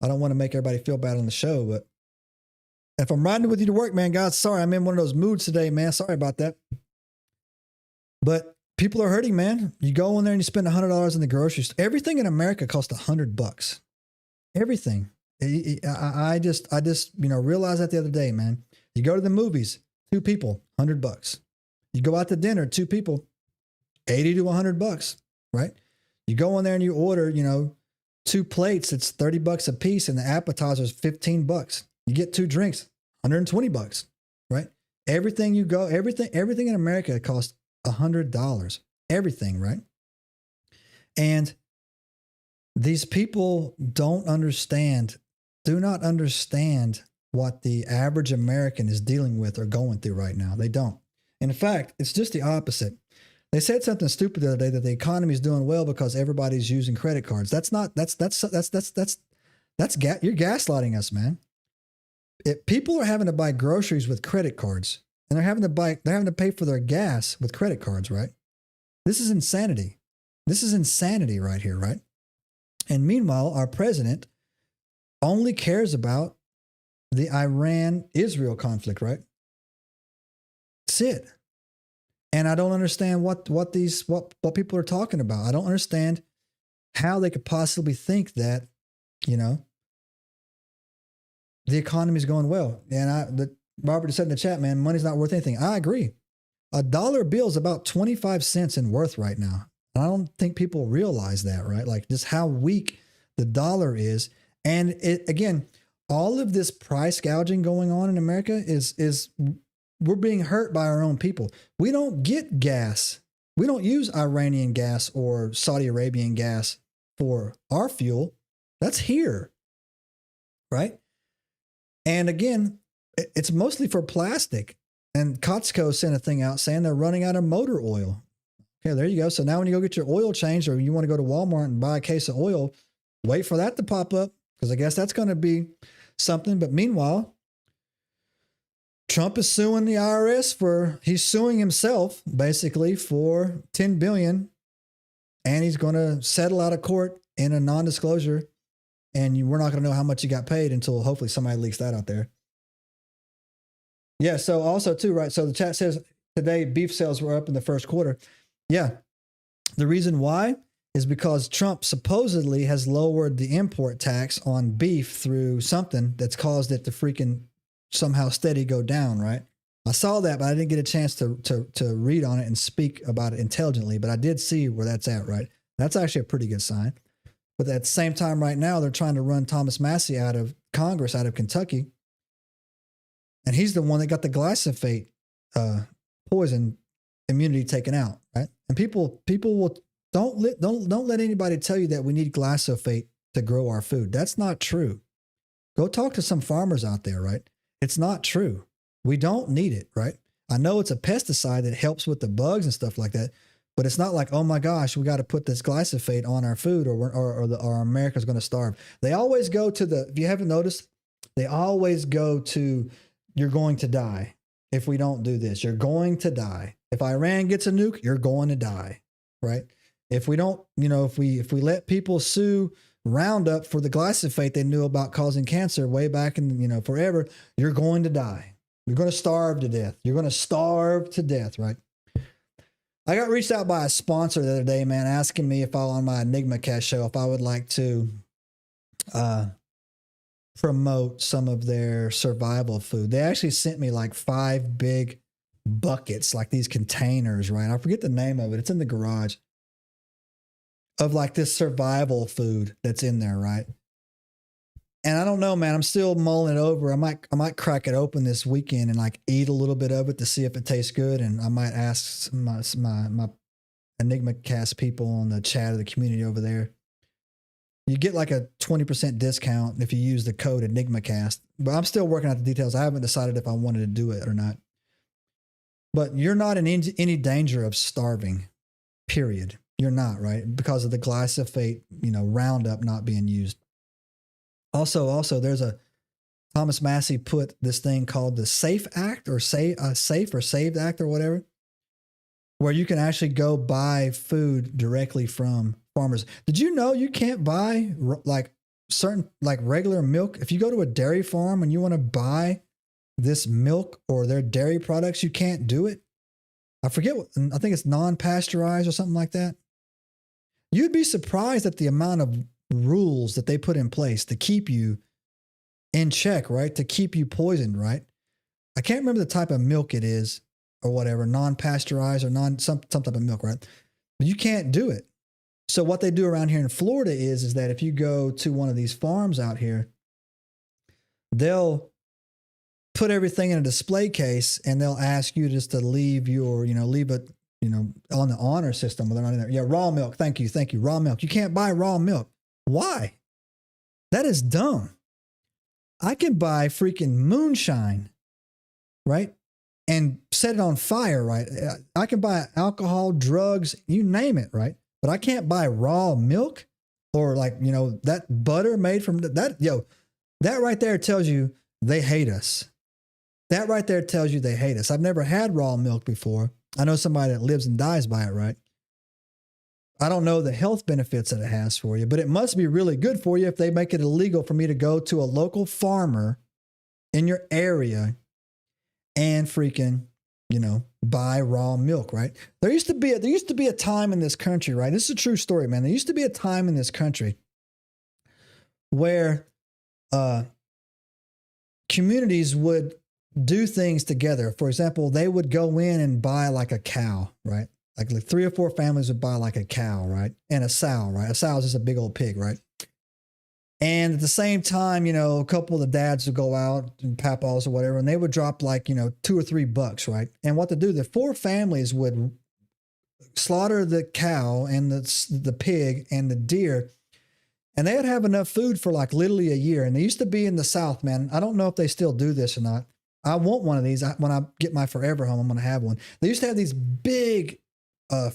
I don't want to make everybody feel bad on the show, but if I'm riding with you to work, man, guys, sorry, I'm in one of those moods today, man. Sorry about that. But people are hurting, man. You go in there and you spend $100 in the grocery store. Everything in America costs $100. Everything. I just realized that the other day, man. You go to the movies, 2 people, $100. You go out to dinner, 2 people, $80 to $100, right? You go in there and you order, 2 plates, it's $30 a piece, and the appetizer's $15. You get 2 drinks, $120, right? Everything in America costs $100. Everything, right? And these people do not understand what the average American is dealing with or going through right now. They don't. In fact, it's just the opposite. They said something stupid the other day that the economy is doing well because everybody's using credit cards. You're gaslighting us, man. People are having to buy groceries with credit cards, and they're having to pay for their gas with credit cards, right? This is insanity. This is insanity right here, right? And meanwhile, our president only cares about the Iran-Israel conflict, right? That's it. And I don't understand what people are talking about. I don't understand how they could possibly think that, the economy is going well. And Robert said in the chat, man, money's not worth anything. I agree. A dollar bill is about 25 cents in worth right now. And I don't think people realize that, right? Like just how weak the dollar is. And again, all of this price gouging going on in America is we're being hurt by our own people. We don't get gas. We don't use Iranian gas or Saudi Arabian gas for our fuel. That's here, right? And again, it's mostly for plastic. And Costco sent a thing out saying they're running out of motor oil. Okay, there you go. So now when you go get your oil changed or you want to go to Walmart and buy a case of oil, wait for that to pop up because I guess that's going to be something. But meanwhile, Trump is suing the IRS he's suing himself basically for $10 billion, and he's going to settle out of court in a non-disclosure, and we're not going to know how much he got paid until hopefully somebody leaks that out there. Yeah. So also too, right. So the chat says today beef sales were up in the first quarter. Yeah. The reason why is because Trump supposedly has lowered the import tax on beef through something that's caused it to freaking somehow steady go down, right? I saw that, but I didn't get a chance to read on it and speak about it intelligently, but I did see where that's at, right? That's actually a pretty good sign. But at the same time right now, they're trying to run Thomas Massie out of Congress, out of Kentucky. And he's the one that got the glyphosate poison immunity taken out, right? And people will don't let anybody tell you that we need glyphosate to grow our food. That's not true. Go talk to some farmers out there, right? It's not true. We don't need it, right? I know it's a pesticide that helps with the bugs and stuff like that, but it's not like, oh my gosh, we got to put this glyphosate on our food or America's going to starve. They always go to if you haven't noticed, they always go to, you're going to die. If we don't do this, you're going to die. If Iran gets a nuke, you're going to die, right? If we don't, if we let people sue Roundup for the glyphosate they knew about causing cancer way back in, forever, you're going to die. You're going to starve to death. You're going to starve to death, right? I got reached out by a sponsor the other day, man, asking me if on my Enigma Cast show, if I would like to promote some of their survival food. They actually sent me like 5 big buckets, like these containers, right? I forget the name of it. It's in the garage. Of like this survival food that's in there, right? And I don't know, man. I'm still mulling it over. I might crack it open this weekend and like eat a little bit of it to see if it tastes good. And I might ask my Enigma Cast people on the chat of the community over there. You get like a 20% discount if you use the code EnigmaCast. But I'm still working out the details. I haven't decided if I wanted to do it or not. But you're not in any danger of starving, period. You're not, right? Because of the glyphosate, Roundup not being used. Also, there's Thomas Massie put this thing called the SAFE Act or Safe or Saved Act or whatever, where you can actually go buy food directly from farmers. Did you know you can't buy like regular milk? If you go to a dairy farm and you want to buy this milk or their dairy products, you can't do it. I forget I think it's non-pasteurized or something like that. You'd be surprised at the amount of rules that they put in place to keep you in check, right? To keep you poisoned, right? I can't remember the type of milk it is or whatever, non-pasteurized or some type of milk, right? But you can't do it. So what they do around here in Florida is that if you go to one of these farms out here, they'll put everything in a display case and they'll ask you just to leave your, leave it, on the honor system. They're not in there. Yeah, raw milk. Thank you. Raw milk. You can't buy raw milk. Why? That is dumb. I can buy freaking moonshine, right? And set it on fire, right? I can buy alcohol, drugs, you name it, right? But I can't buy raw milk or that butter made from that. That right there tells you they hate us. That right there tells you they hate us. I've never had raw milk before. I know somebody that lives and dies by it, right? I don't know the health benefits that it has for you, but it must be really good for you if they make it illegal for me to go to a local farmer in your area and freaking, buy raw milk, right? There used to be a time in this country, right? This is a true story, man. There used to be a time in this country where communities would do things together. For example, they would go in and buy like a cow, right? Like 3 or 4 families would buy like a cow, right? And a sow, right? A sow is just a big old pig, right? And at the same time, a couple of the dads would go out and papaws or whatever, and they would drop like, $2 or $3, right? And what to do, the 4 families would slaughter the cow and the pig and the deer, and they would have enough food for like literally a year. And they used to be in the South, man. I don't know if they still do this or not. I want one of these. When I get my forever home, I'm going to have one. They used to have these big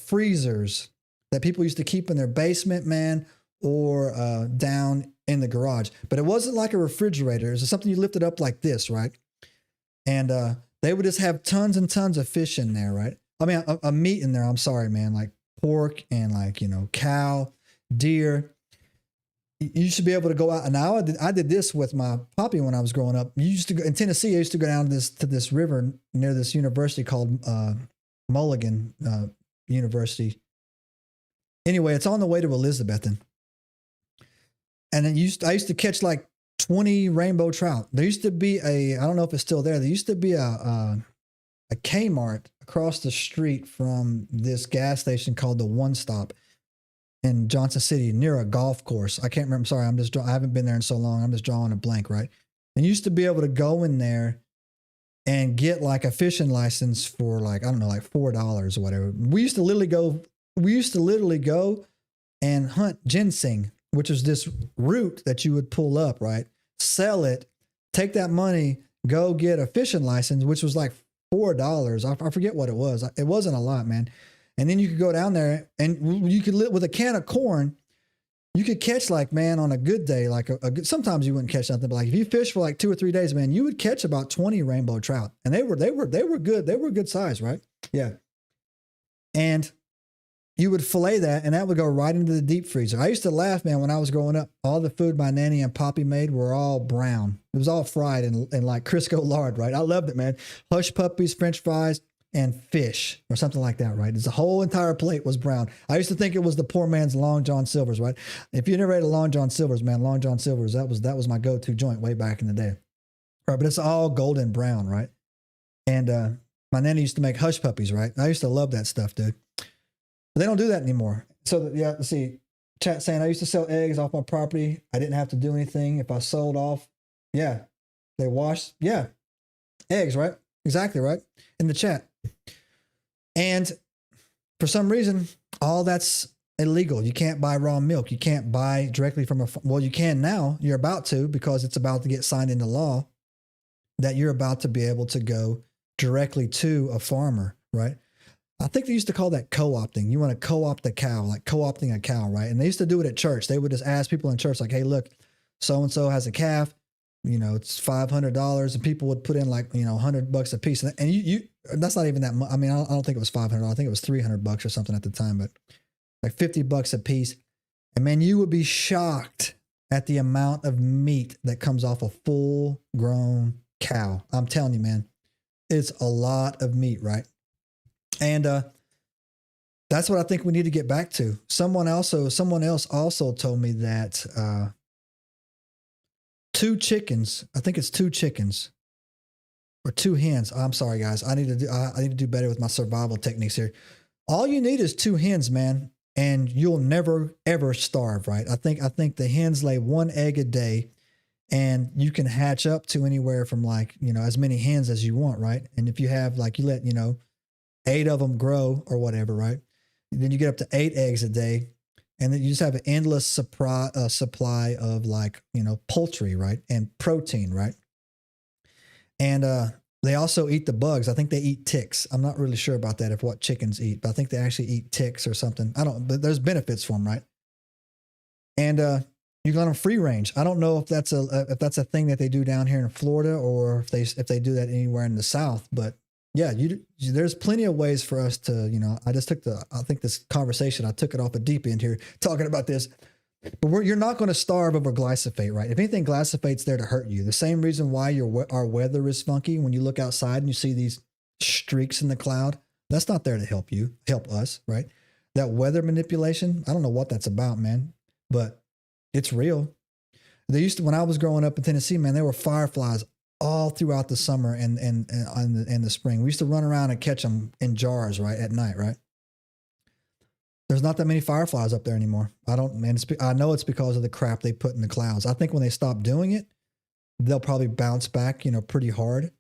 freezers that people used to keep in their basement, man, or down in the garage. But it wasn't like a refrigerator. It was something you lifted up like this, right? And they would just have tons and tons of fish in there, right? I mean, a meat in there. I'm sorry, man. Like pork and cow, deer. You should be able to go out. And now I did this with my poppy when I was growing up. You used to go in Tennessee. I used to go down to this river near this university called Mulligan University. Anyway, it's on the way to Elizabethton. And I used to catch like 20 rainbow trout. There used to be I don't know if it's still there. There used to be a Kmart across the street from this gas station called the One Stop in Johnson City near a golf course. I can't remember. I'm sorry. I haven't been there in so long. I'm just drawing a blank, right? And you used to be able to go in there and get like a fishing license for like $4 or whatever. We used to literally go and hunt ginseng, which is this root that you would pull up, right? Sell it, take that money, go get a fishing license, which was like $4. I forget what it was. It wasn't a lot, man. And then you could go down there and you could with a can of corn, you could catch like, man, on a good day, like sometimes you wouldn't catch nothing, but like if you fish for like 2 or 3 days, man, you would catch about 20 rainbow trout. And they were good. They were good size, right? Yeah. And you would fillet that and that would go right into the deep freezer. I used to laugh, man, when I was growing up, all the food my nanny and poppy made were all brown. It was all fried in like Crisco lard, right? I loved it, man. Hush puppies, French fries, and fish or something like that, right? The whole entire plate was brown. I used to think it was the poor man's Long John Silver's, right? If you never ate a Long John Silver's, man, Long John Silver's, that was my go-to joint way back in the day. Right, but it's all golden brown, right? And my nanny used to make hush puppies, right? I used to love that stuff, dude. But they don't do that anymore. So yeah, let's see. Chat saying I used to sell eggs off my property. I didn't have to do anything. If I sold off, yeah, they washed, yeah, eggs, right? Exactly, right? In the chat. And for some reason, all that's illegal. You can't buy raw milk. You can't buy directly from well, you can now. You're about to, because it's about to get signed into law that you're about to be able to go directly to a farmer, right? I think they used to call that co-opting. You want to co-opt a cow, like co-opting a cow, right? And they used to do it at church. They would just ask people in church, like, hey, look, so-and-so has a calf, it's $500, and people would put in like, $100 a piece. And you that's not even that much. I mean, I don't think it was $500. I think it was $300 or something at the time, but like $50 a piece. And man, you would be shocked at the amount of meat that comes off a full grown cow. I'm telling you, man, it's a lot of meat, right? And that's what I think we need to get back to. Someone else also told me that 2 chickens, I think it's 2 chickens or 2 hens. I'm sorry, guys. I need to do better with my survival techniques here. All you need is 2 hens, man. and you'll never ever starve, right? I think the hens lay 1 egg a day, and you can hatch up to anywhere from like, as many hens as you want, right? And if you have like, you let 8 of them grow or whatever, right? And then you get up to 8 eggs a day, and then you just have an endless supply of like, poultry, right? And protein, right? And they also eat the bugs. I think they eat ticks. I'm not really sure about that, if what chickens eat, but I think they actually eat ticks or something. But there's benefits for them, right? And you let them free range. I don't know if that's a thing that they do down here in Florida, or if they do that anywhere in the South. But yeah, there's plenty of ways for us to, I think this conversation, I took it off a deep end here talking about this. But you're not going to starve over glyphosate, right? If anything, glyphosate's there to hurt you. The same reason why our weather is funky. When you look outside and you see these streaks in the cloud, that's not there to help us, right? That weather manipulation, I don't know what that's about, man, but it's real. When I was growing up in Tennessee, man, there were fireflies all throughout the summer and the spring. We used to run around and catch them in jars, right, at night, right? There's not that many fireflies up there anymore. I know it's because of the crap they put in the clouds. I think when they stop doing it, they'll probably bounce back, pretty hard,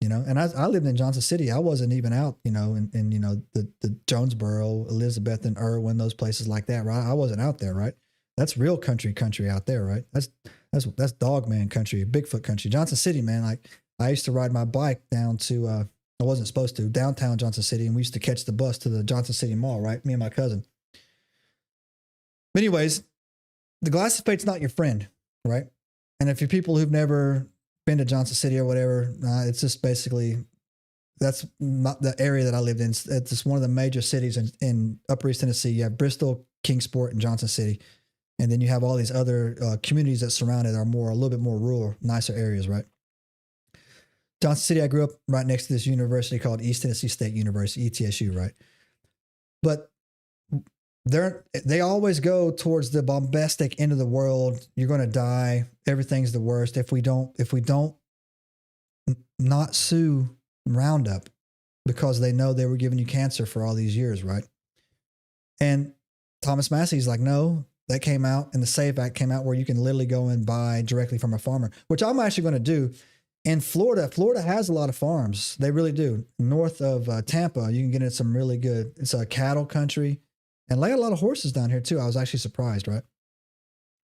And I lived in Johnson City. I wasn't even out, in the Jonesboro, Elizabeth, and Irwin, those places like that, right? I wasn't out there, right? That's real country out there, right? That's dog man country, Bigfoot country. Johnson City, man. Like, I used to ride my bike down to I wasn't supposed to, downtown Johnson City, and we used to catch the bus to the Johnson City Mall, right? Me and my cousin. But anyways, the glyphosate's not your friend, right? And if you're people who've never been to Johnson City or whatever, it's just basically, that's not the area that I lived in. It's just one of the major cities in Upper East Tennessee. You have Bristol, Kingsport, and Johnson City. And then you have all these other communities that surround it, are a little bit more rural, nicer areas, right? Johnson City, I grew up right next to this university called East Tennessee State University, ETSU, right? But they always go towards the bombastic end of the world. You're going to die. Everything's the worst if we don't not sue Roundup, because they know they were giving you cancer for all these years, right? And Thomas Massey's like, no, that came out, and the SAFE Act came out, where you can literally go and buy directly from a farmer, which I'm actually going to do. In Florida has a lot of farms. They really do. North of Tampa, you can get in some really good, it's a cattle country. And they got a lot of horses down here too. I was actually surprised, right?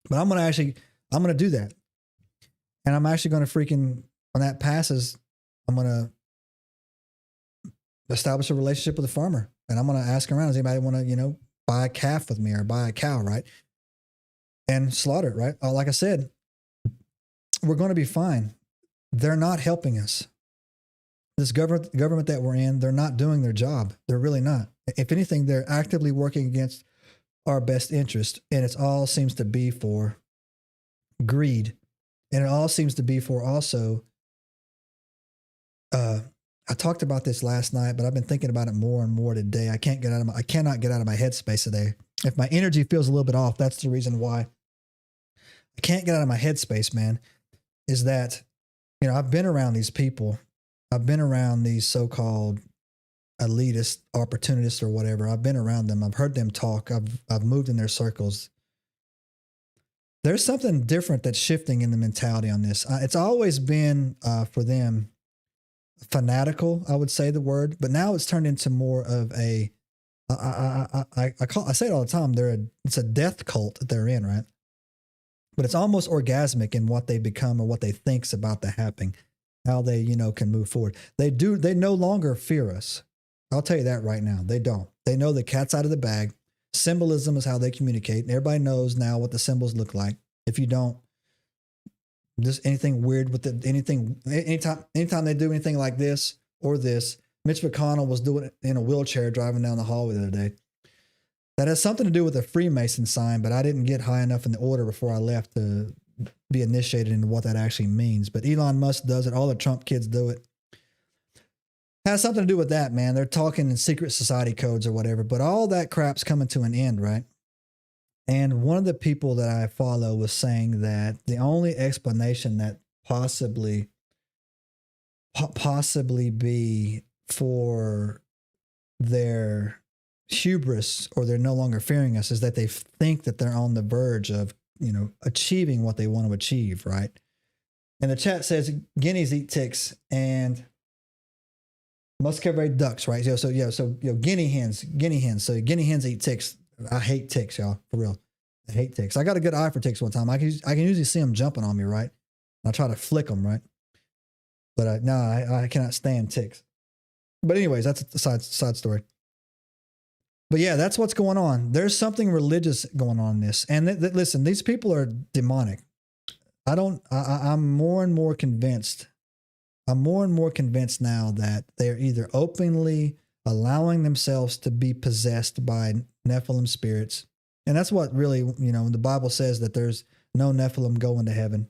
But I'm going to do that. And I'm actually going to when that passes, I'm going to establish a relationship with a farmer. And I'm going to ask around, does anybody want to, buy a calf with me or buy a cow, right? And slaughter it, right? Like I said, we're going to be fine. They're not helping us. This government that we're in, they're not doing their job. They're really not. If anything, they're actively working against our best interest, and it all seems to be for greed, and it all seems to be for also. I talked about this last night, but I've been thinking about it more and more today. I cannot get out of my headspace today. If my energy feels a little bit off, that's the reason why. I can't get out of my headspace, man. Is that, I've been around these people. I've been around these so-called elitist opportunists or whatever. I've been around them. I've heard them talk. I've moved in their circles. There's something different that's shifting in the mentality on this. It's always been for them fanatical, I would say the word, but now it's turned into more of a. I say it all the time. It's a death cult that they're in, right? But it's almost orgasmic in what they become or what they think's about to happen, how they can move forward. They no longer fear us. I'll tell you that right now. They don't. They know the cat's out of the bag. Symbolism is how they communicate. And everybody knows now what the symbols look like. If you don't, just anything weird with anytime they do anything like this or this, Mitch McConnell was doing it in a wheelchair driving down the hallway the other day. That has something to do with a Freemason sign, but I didn't get high enough in the order before I left to be initiated into what that actually means. But Elon Musk does it. All the Trump kids do it. Has something to do with that, man. They're talking in secret society codes or whatever, but all that crap's coming to an end, right? And one of the people that I follow was saying that the only explanation that possibly be for their hubris, or they're no longer fearing us, is that they think that they're on the verge of, achieving what they want to achieve, right? And the chat says guineas eat ticks and muscovy ducks, right? So guinea hens. So guinea hens eat ticks. I hate ticks, y'all, for real. I hate ticks. I got a good eye for ticks one time. I can usually see them jumping on me, right? I try to flick them, right? But I cannot stand ticks. But anyways, that's a side story. But yeah, that's what's going on. There's something religious going on in this. And listen, these people are demonic. I'm more and more convinced. I'm more and more convinced now that they're either openly allowing themselves to be possessed by Nephilim spirits. And that's what really, the Bible says that there's no Nephilim going to heaven.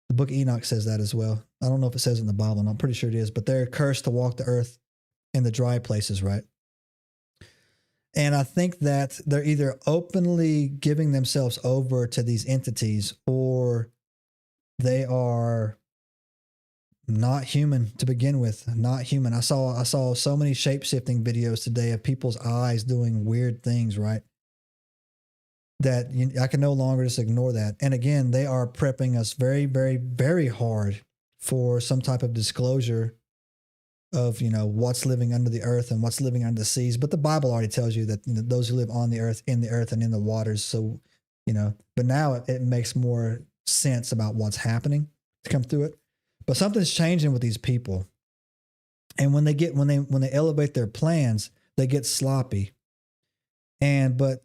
The book of Enoch says that as well. I don't know if it says it in the Bible, and I'm pretty sure it is, but they're cursed to walk the earth in the dry places, right? And I think that they're either openly giving themselves over to these entities, or they are not human to begin with. Not human. I saw so many shape-shifting videos today of people's eyes doing weird things, right? That I can no longer just ignore that. And again, they are prepping us very, very, very hard for some type of disclosure of, what's living under the earth and what's living under the seas. But the Bible already tells you that those who live on the earth, and in the waters. So, but now it makes more sense about what's happening to come through it. But something's changing with these people. And when they elevate their plans, they get sloppy. But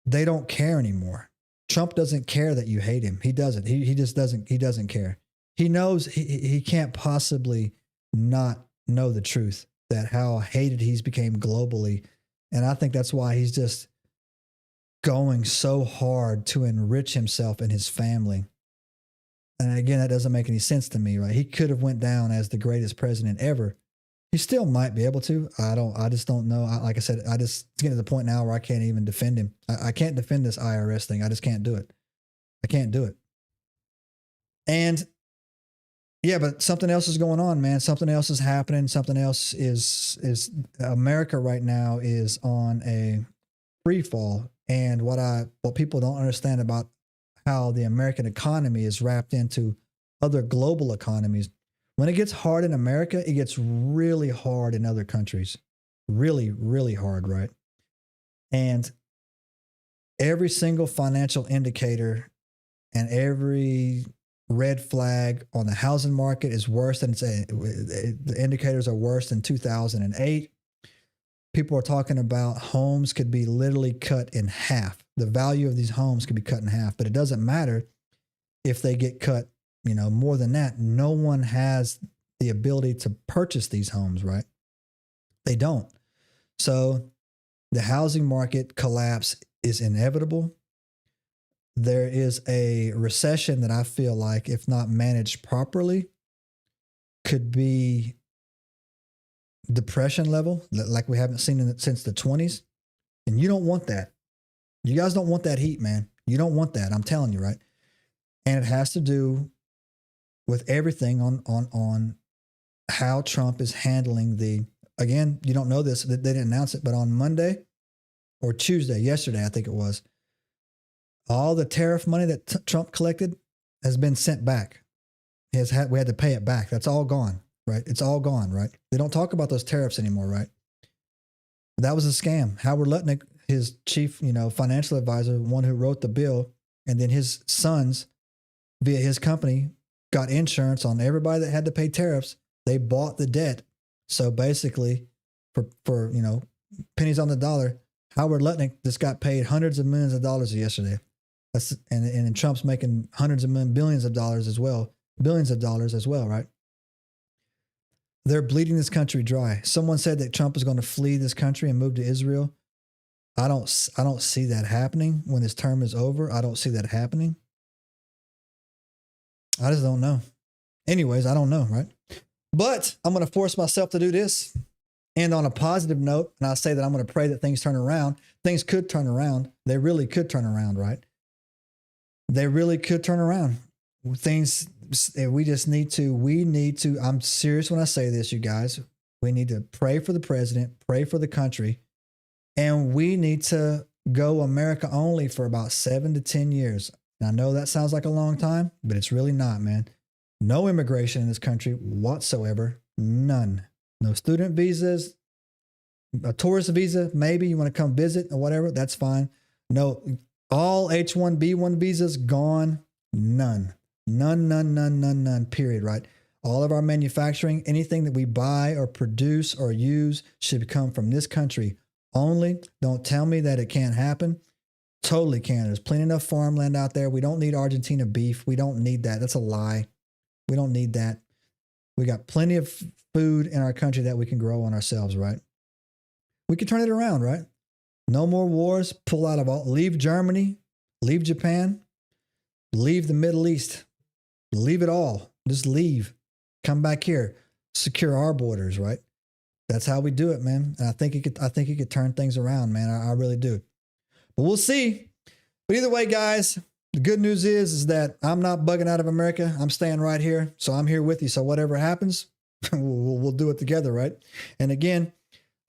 they don't care anymore. Trump doesn't care that you hate him. He doesn't. He just doesn't. He doesn't care. He knows he can't possibly not know the truth, that how hated he's became globally. And I think that's why he's just going so hard to enrich himself and his family. And again, that doesn't make any sense to me, right? He could have went down as the greatest president ever. He still might be able to. I just don't know. Like I said, it's getting to the point now where I can't even defend him. I can't defend this IRS thing. I just can't do it. I can't do it. And yeah, but something else is going on, man. Something else is happening. Something else is America right now is on a free fall. And what people don't understand about how the American economy is wrapped into other global economies. When it gets hard in America, it gets really hard in other countries. Really, really hard, right? And every single financial indicator and every red flag on the housing market is worse than the indicators are worse than 2008. People are talking about homes could be literally cut in half. The value of these homes could be cut in half, but it doesn't matter if they get cut, more than that. No one has the ability to purchase these homes, right? They don't. So the housing market collapse is inevitable. There is a recession that I feel like, if not managed properly, could be depression level, like we haven't seen since the 20s. And you don't want that. You guys don't want that heat, man. You don't want that. I'm telling you, right? And it has to do with everything on how Trump is handling again, you don't know this, they didn't announce it, but on Monday or Tuesday, yesterday, I think it was, all the tariff money that Trump collected has been sent back. We had to pay it back. That's all gone, right? It's all gone, right? They don't talk about those tariffs anymore, right? That was a scam. Howard Lutnick, his chief, financial advisor, one who wrote the bill, and then his sons, via his company, got insurance on everybody that had to pay tariffs. They bought the debt. So basically, for pennies on the dollar, Howard Lutnick just got paid hundreds of millions of dollars yesterday. And Trump's making hundreds of billions of dollars as well, right? They're bleeding this country dry. Someone said that Trump is going to flee this country and move to Israel. I don't see that happening when his term is over. I don't see that happening. I just don't know. Anyways, I don't know, right? But I'm going to force myself to do this. And on a positive note, and I say that I'm going to pray that things turn around. Things could turn around. They really could turn around, right? They really could turn around. Things, we need to, I'm serious when I say this, you guys. We need to pray for the president, pray for the country, And we need to go America only for about 7 to 10 years. And I know that sounds like a long time, but it's really not, man. No immigration in this country whatsoever. None. No student visas, a tourist visa, maybe you want to come visit or whatever, that's fine. No, all H-1B1 visas gone. None, period, right? All of our manufacturing, anything that we buy or produce or use should come from this country only. Don't tell me that it can't happen. Totally can. There's plenty enough farmland out there. We don't need Argentina beef. We don't need that. That's a lie. We don't need that. We got plenty of food in our country that we can grow on ourselves, right? We can turn it around, right? No more wars. Pull out of all. Leave Germany. Leave Japan. Leave the Middle East. Leave it all. Just leave. Come back here. Secure our borders, right? That's how we do it, man. And I think it could turn things around, man. I really do. But we'll see. But either way, guys, the good news is that I'm not bugging out of America. I'm staying right here. So I'm here with you. So whatever happens, we'll do it together, right? And again,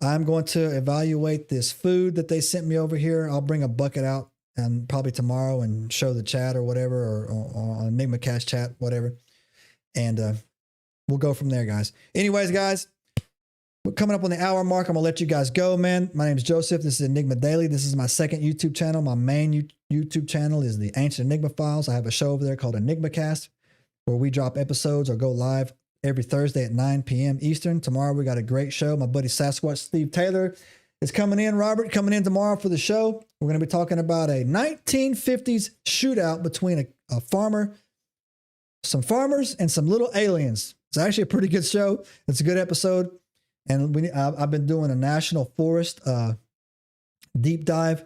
I'm going to evaluate this food that they sent me over here. I'll bring a bucket out and probably tomorrow and show the chat or whatever, or on Enigma Cast chat, whatever. And we'll go from there, guys. Anyways, guys, we're coming up on the hour mark. I'm going to let you guys go, man. My name is Joseph. This is Enigma Daily. This is my second YouTube channel. My main YouTube channel is the Ancient Enigma Files. I have a show over there called Enigma Cast, where we drop episodes or go live every Thursday at 9 p.m. Eastern. Tomorrow we got a great show. My buddy Sasquatch Steve Taylor is coming in. Robert coming in tomorrow for the show. We're going to be talking about a 1950s shootout between a farmer, some farmers, and some little aliens. It's actually a pretty good show. It's a good episode. And I've been doing a national forest deep dive.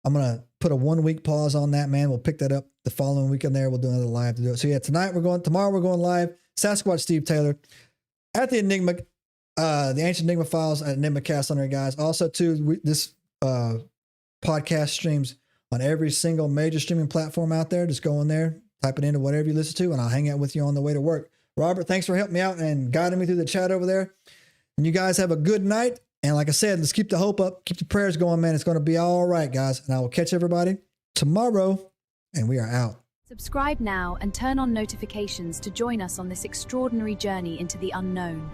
I'm going to put a 1 week pause on that, man. We'll pick that up the following week on there. We'll do another live to do it. So yeah, tomorrow we're going live. Sasquatch Steve Taylor at the Enigma, the Ancient Enigma Files at Enigma Cast on there, guys. Also, too, this podcast streams on every single major streaming platform out there. Just go in there, type it into whatever you listen to, and I'll hang out with you on the way to work. Robert, thanks for helping me out and guiding me through the chat over there. And you guys have a good night. And like I said, let's keep the hope up, keep the prayers going, man. It's going to be all right, guys. And I will catch everybody tomorrow, and we are out. Subscribe now and turn on notifications to join us on this extraordinary journey into the unknown.